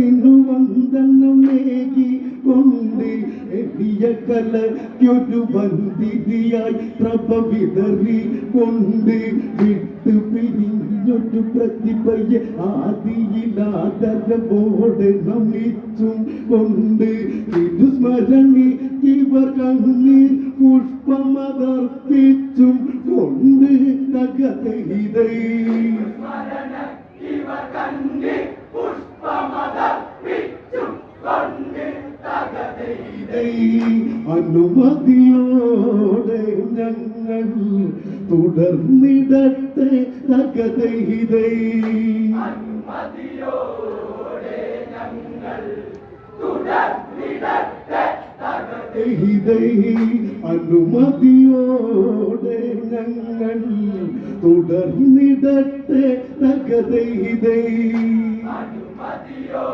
മനസ്സിനു വന്ദനമേകി കൊണ്ട് എളിയ കലയ്ക്കൊരു വന്തിരിയായി പ്രഭ വിതറി കൊണ്ട് വിട്ടു പിരിഞ്ഞൊരു പ്രതിഭയെ ആദിയിലാദരവോടെ നമിച്ചും കൊണ്ട് തിരുസ്മരണി ഇവർ കണ്ണീർ പുഷ്പമതർപ്പിച്ചും കൊണ്ട് തകതൈ അനുമതിയോടെ ഞങ്ങൾ തുടർന്നിടട്ടെ തകതൈ അനുമതിയോടെ ഞങ്ങൾ തുടർന്നിടട്ടെ തകതൈ